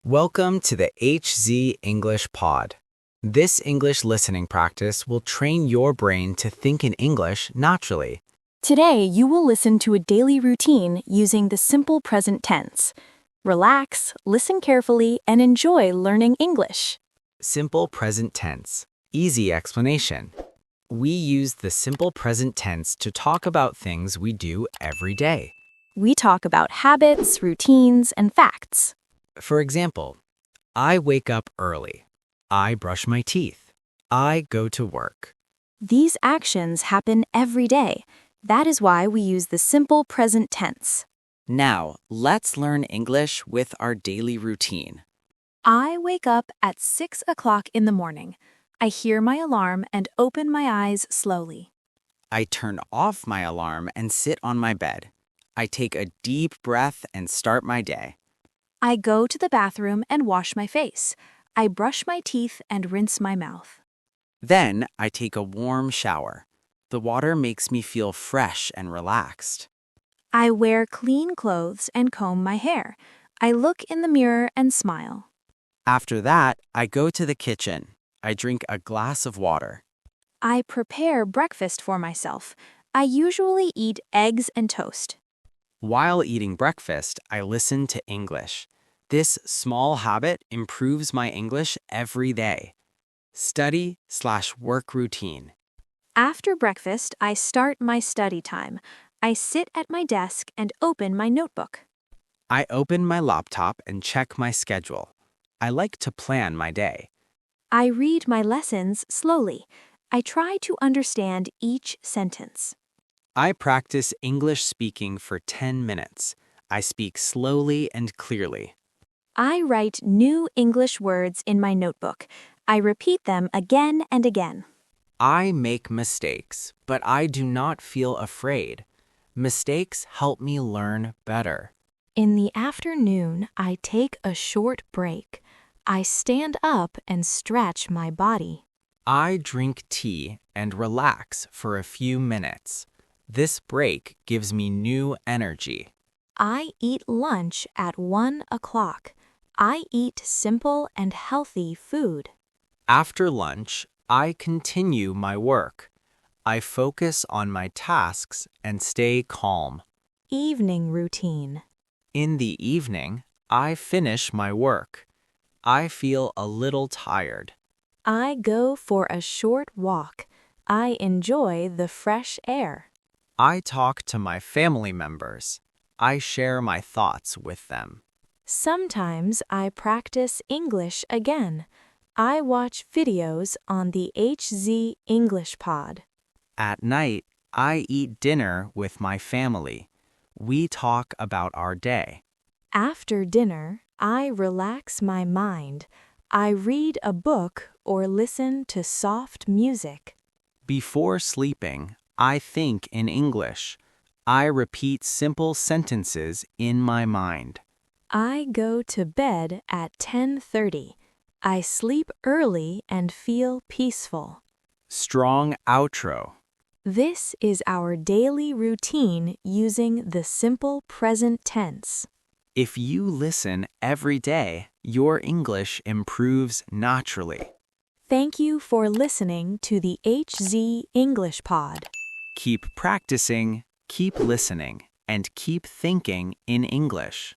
Welcome to the HZ English Pod. This English listening practice will train your brain to think in English naturally. Today, you will listen to a daily routine using the simple present tense. Relax, listen carefully, and enjoy learning English. Simple present tense. Easy explanation. We use the simple present tense to talk about things we do every day. We talk about habits, routines, and facts. For example, I wake up early. I brush my teeth. I go to work. These actions happen every day. That is why we use the simple present tense. Now, let's learn English with our daily routine. I wake up at 6 o'clock in the morning. I hear my alarm and open my eyes slowly. I turn off my alarm and sit on my bed. I take a deep breath and start my day. I go to the bathroom and wash my face. I brush my teeth and rinse my mouth. Then I take a warm shower. The water makes me feel fresh and relaxed. I wear clean clothes and comb my hair. I look in the mirror and smile. After that, I go to the kitchen. I drink a glass of water. I prepare breakfast for myself. I usually eat eggs and toast. While eating breakfast, I listen to English. This small habit improves my English every day. Study/work routine. After breakfast, I start my study time. I sit at my desk and open my notebook. I open my laptop and check my schedule. I like to plan my day. I read my lessons slowly. I try to understand each sentence. I practice English speaking for 10 minutes. I speak slowly and clearly. I write new English words in my notebook. I repeat them again and again. I make mistakes, but I do not feel afraid. Mistakes help me learn better. In the afternoon, I take a short break. I stand up and stretch my body. I drink tea and relax for a few minutes. This break gives me new energy. I eat lunch at 1 o'clock. I eat simple and healthy food. After lunch, I continue my work. I focus on my tasks and stay calm. Evening routine. In the evening, I finish my work. I feel a little tired. I go for a short walk. I enjoy the fresh air. I talk to my family members. I share my thoughts with them. Sometimes I practice English again. I watch videos on the HZ English Pod. At night, I eat dinner with my family. We talk about our day. After dinner, I relax my mind. I read a book or listen to soft music. Before sleeping, I think in English. I repeat simple sentences in my mind. I go to bed at 10:30. I sleep early and feel peaceful. Strong outro. This is our daily routine using the simple present tense. If you listen every day, your English improves naturally. Thank you for listening to the HZ English Pod. Keep practicing, keep listening, and keep thinking in English.